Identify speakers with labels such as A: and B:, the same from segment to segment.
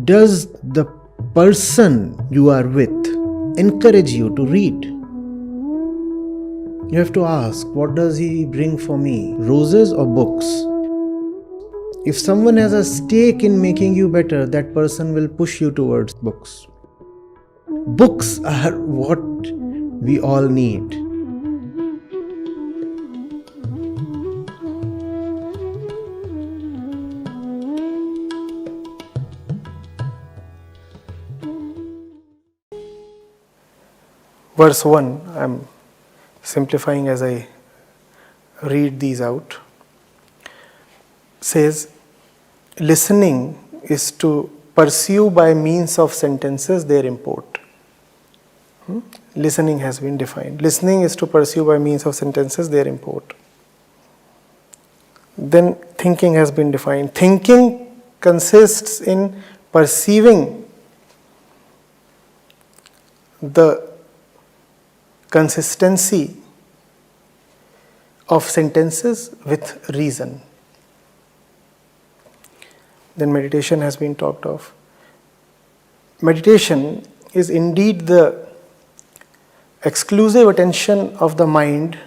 A: Does the person you are with encourage you to read? You have to ask, what does he bring for me? Roses or books? If someone has a stake in making you better, that person will push you towards books. Books are what we all need. Verse 1, I'm simplifying as I read these out, says, listening is to pursue by means of sentences their import. Listening has been defined. Listening is to pursue by means of sentences their import. Then thinking has been defined. Thinking consists in perceiving the consistency of sentences with reason. Then meditation has been talked of. Meditation is indeed the exclusive attention of the mind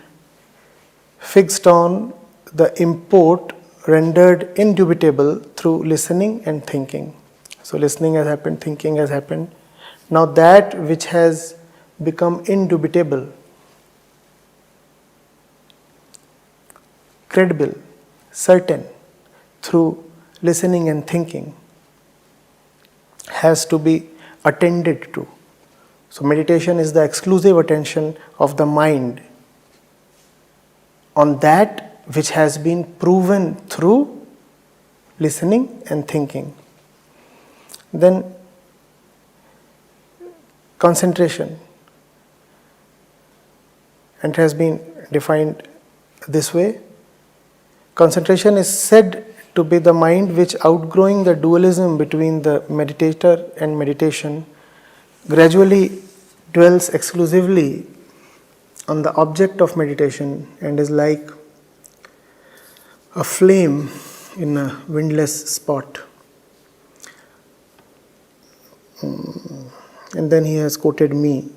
A: fixed on the import rendered indubitable through listening and thinking. So listening has happened, thinking has happened. Now that which has become indubitable, credible, certain through listening and thinking has to be attended to. So meditation is the exclusive attention of the mind on that which has been proven through listening and thinking. Then concentration, and it has been defined this way. Concentration is said to be the mind which, outgrowing the dualism between the meditator and meditation, gradually dwells exclusively on the object of meditation and is like a flame in a windless spot. And then he has quoted me.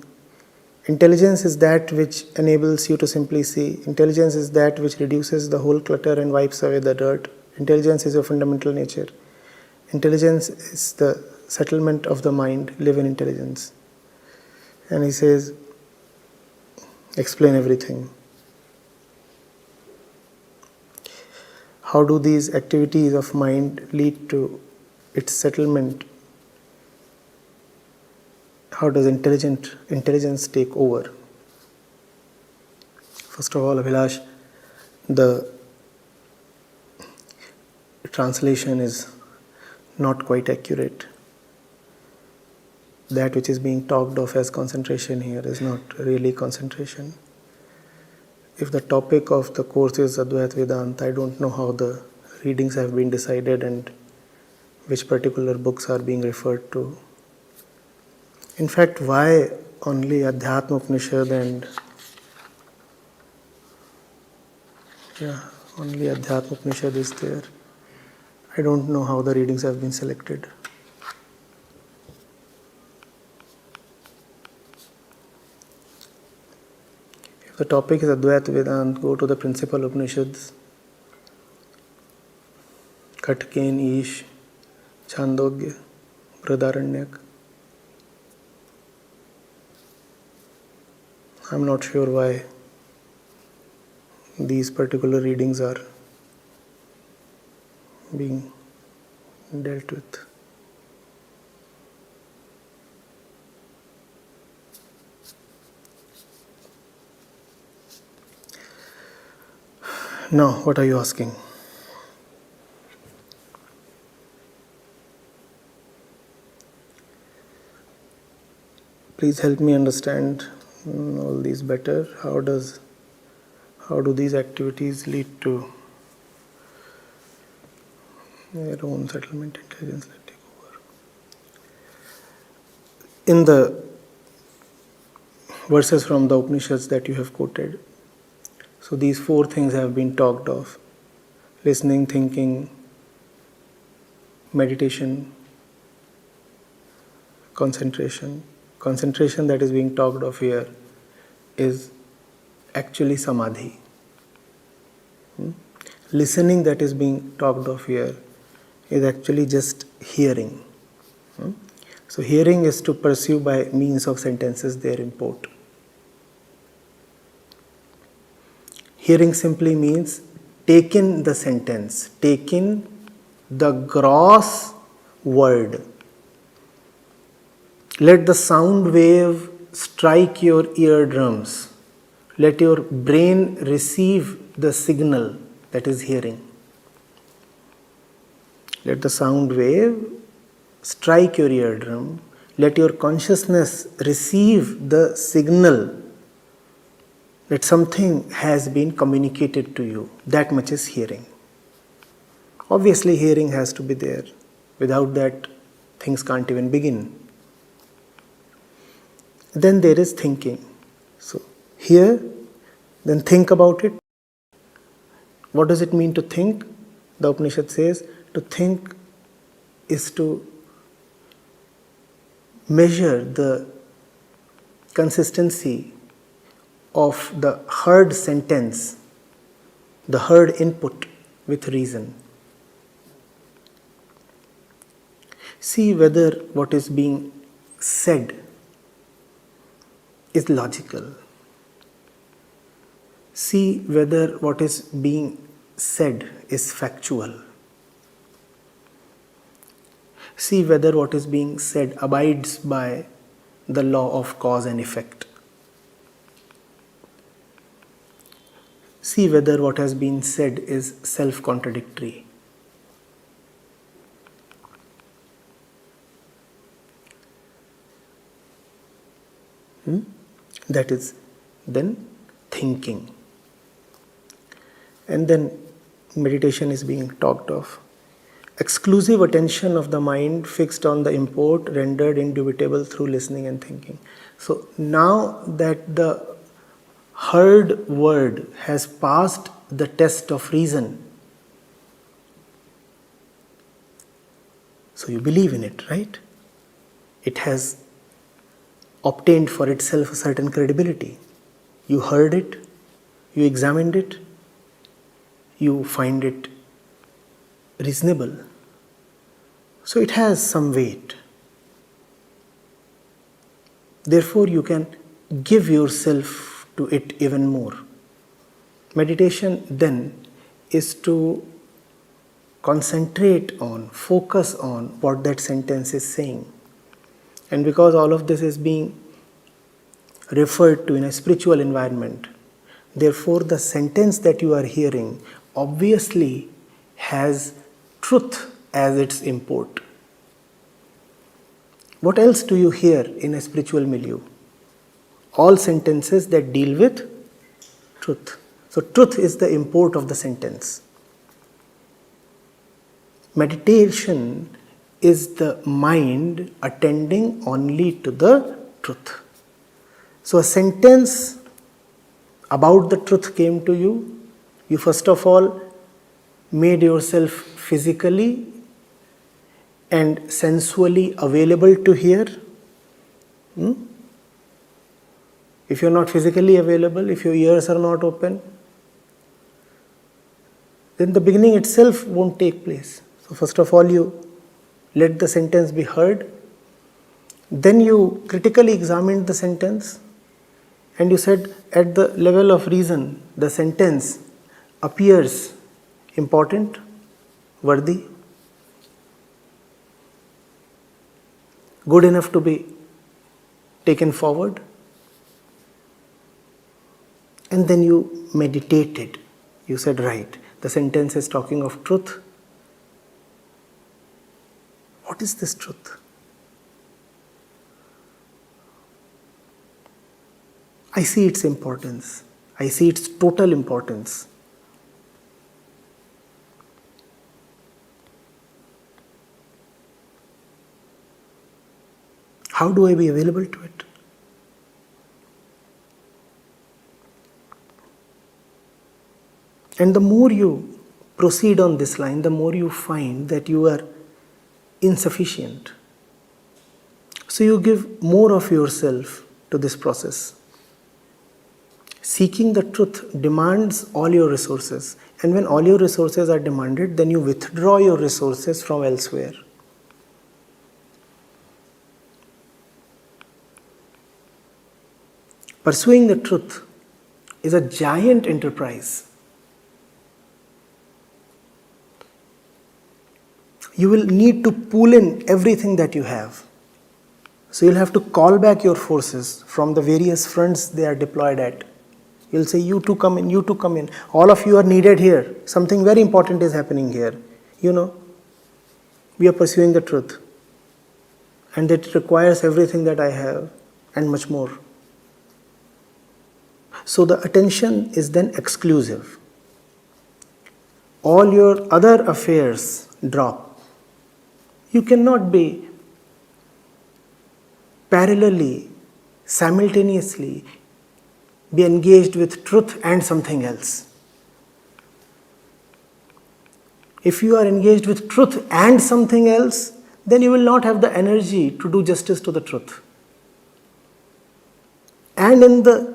A: Intelligence is that which enables you to simply see. Intelligence is that which reduces the whole clutter and wipes away the dirt. Intelligence is your fundamental nature. Intelligence is the settlement of the mind. Live in intelligence. And he says, explain everything. How do these activities of mind lead to its settlement? How does intelligence take over? First of all, Abhilash, the translation is not quite accurate. That which is being talked of as concentration here is not really concentration. If the topic of the course is Advait Vedanta, I don't know how the readings have been decided and which particular books are being referred to. In fact, why only Adhyatma Upanishad and only Adhyatma Upanishad is there? I don't know how the readings have been selected. If the topic is Advait Vedanta, go to the principal Upanishads, Katken, Ish, Chandogya, Brihadaranyaka. I'm not sure why these particular readings are being dealt with. Now, what are you asking? Please help me understand all these better. How do these activities lead to their own settlement, intelligence that take over? In the verses from the Upanishads that you have quoted, so these four things have been talked of: listening, thinking, meditation, concentration. Concentration that is being talked of here is actually samadhi. Listening that is being talked of here is actually just hearing. So hearing is to pursue by means of sentences their import. Hearing simply means take in the sentence, take in the gross word. Let the sound wave strike your eardrums. Let your brain receive the signal that is hearing. Let the sound wave strike your eardrum. Let your consciousness receive the signal that something has been communicated to you. That much is hearing. Obviously, hearing has to be there. Without that, things can't even begin. Then there is thinking. So, hear, then think about it. What does it mean to think? The Upanishad says, to think is to measure the consistency of the heard sentence, the heard input with reason. See whether what is being said is logical. See whether what is being said is factual. See whether what is being said abides by the law of cause and effect. See whether what has been said is self-contradictory. That is then thinking. And then meditation is being talked of. Exclusive attention of the mind fixed on the import rendered indubitable through listening and thinking. So now that the heard word has passed the test of reason, so you believe in it, right? It has obtained for itself a certain credibility. You heard it, you examined it, you find it reasonable. So it has some weight. Therefore, you can give yourself to it even more. Meditation then is to concentrate on, focus on what that sentence is saying. And because all of this is being referred to in a spiritual environment, therefore the sentence that you are hearing obviously has truth as its import. What else do you hear in a spiritual milieu? All sentences that deal with truth. So truth is the import of the sentence. Meditation is the mind attending only to the truth. So a sentence about the truth came to you. You first of all made yourself physically and sensually available to hear. If you are not physically available, if your ears are not open, then the beginning itself won't take place. So first of all, you let the sentence be heard. Then you critically examined the sentence and you said, at the level of reason, the sentence appears important, worthy, good enough to be taken forward. And then you meditated. You said, right, the sentence is talking of truth. What is this truth? I see its importance. I see its total importance. How do I be available to it? And the more you proceed on this line, the more you find that you are insufficient. So you give more of yourself to this process. Seeking the truth demands all your resources. And when all your resources are demanded, then you withdraw your resources from elsewhere. Pursuing the truth is a giant enterprise. You will need to pull in everything that you have. So you'll have to call back your forces from the various fronts they are deployed at. You'll say, you two come in, you two come in. All of you are needed here. Something very important is happening here. We are pursuing the truth. And it requires everything that I have and much more. So the attention is then exclusive. All your other affairs drop. You cannot be parallelly, simultaneously, be engaged with truth and something else. If you are engaged with truth and something else, then you will not have the energy to do justice to the truth. And in the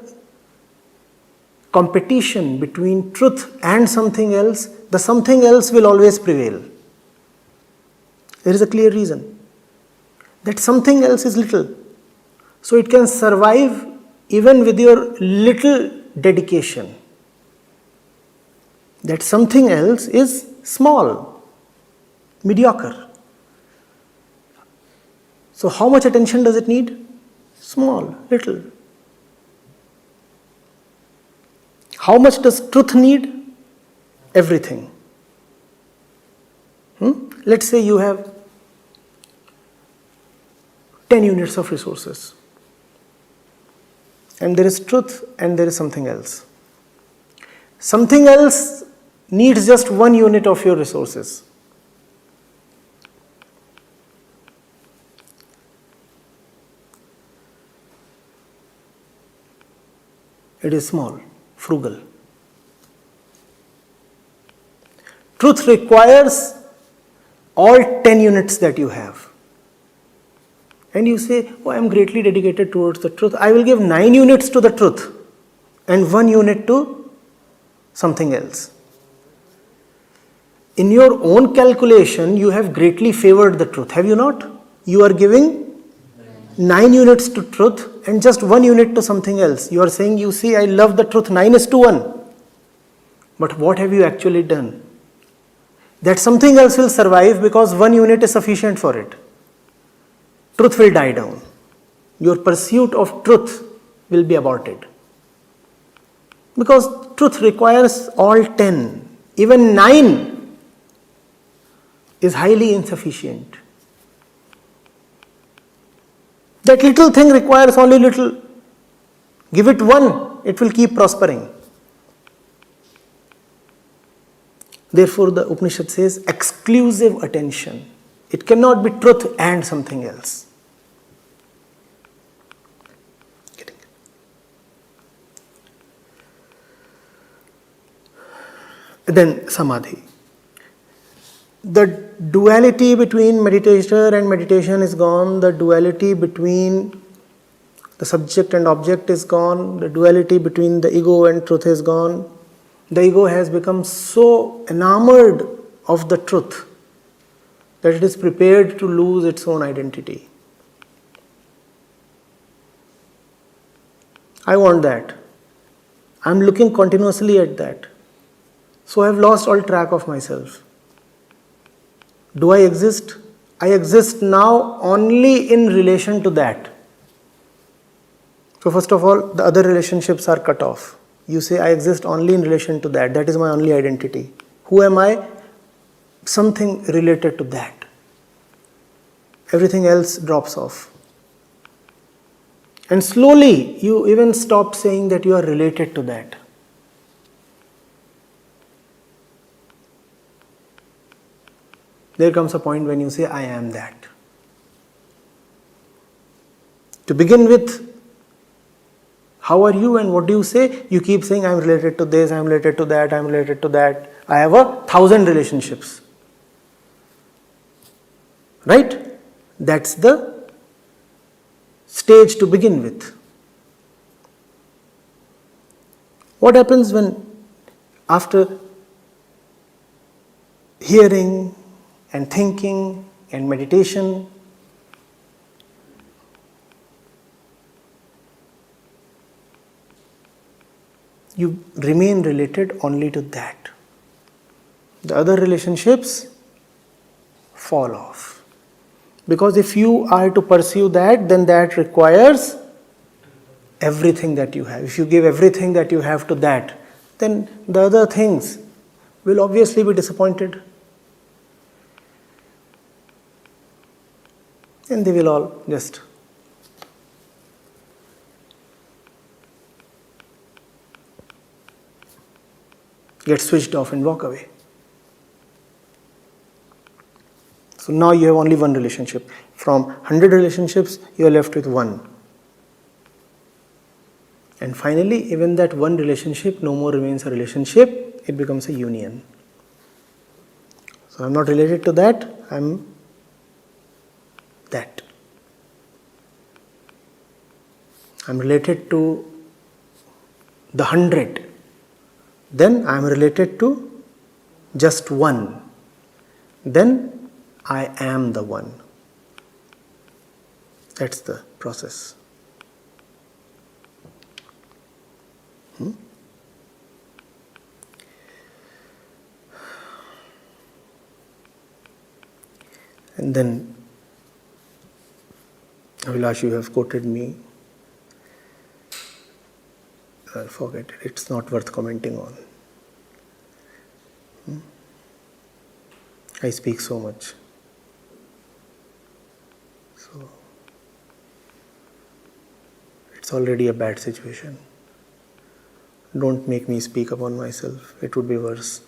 A: competition between truth and something else, the something else will always prevail. There is a clear reason. That something else is little. So it can survive even with your little dedication. That something else is small, mediocre. So how much attention does it need? Small, little. How much does truth need? Everything. Let's say you have 10 units of resources. And there is truth and there is something else. Something else needs just 1 unit of your resources. It is small, frugal. Truth requires all 10 units that you have. And you say, I am greatly dedicated towards the truth. I will give 9 units to the truth and 1 unit to something else. In your own calculation, you have greatly favored the truth, have you not? You are giving 9 units to truth and just 1 unit to something else. You are saying, you see, I love the truth 9:1. But what have you actually done? That something else will survive because 1 unit is sufficient for it. Truth will die down. Your pursuit of truth will be aborted. Because truth requires all 10. Even 9 is highly insufficient. That little thing requires only little. Give it 1, it will keep prospering. Therefore, the Upanishad says exclusive attention. It cannot be truth and something else. Then samadhi. The duality between meditator and meditation is gone. The duality between the subject and object is gone. The duality between the ego and truth is gone. The ego has become so enamored of the truth that it is prepared to lose its own identity. I want that. I am looking continuously at that. So I have lost all track of myself. Do I exist? I exist now only in relation to that. So first of all, the other relationships are cut off. You say, I exist only in relation to that. That is my only identity. Who am I? Something related to that. Everything else drops off. And slowly, you even stop saying that you are related to that. There comes a point when you say, I am that. To begin with, how are you and what do you say? You keep saying, I am related to this, I am related to that, I am related to that. I have 1,000 relationships. Right? That's the stage to begin with. What happens when, after hearing and thinking and meditation, you remain related only to that? The other relationships fall off. Because if you are to pursue that, then that requires everything that you have. If you give everything that you have to that, then the other things will obviously be disappointed. And they will all just get switched off and walk away. So now you have only one relationship. From 100 relationships, you are left with one. And finally, even that one relationship no more remains a relationship, it becomes a union. So I'm not related to that, I'm that. I'm related to the 100. Then I'm related to just one. Then I am the one. That's the process. And then, Abhilash, you have quoted me. I'll forget it. It's not worth commenting on. I speak so much. So, it's already a bad situation. Don't make me speak upon myself. It would be worse.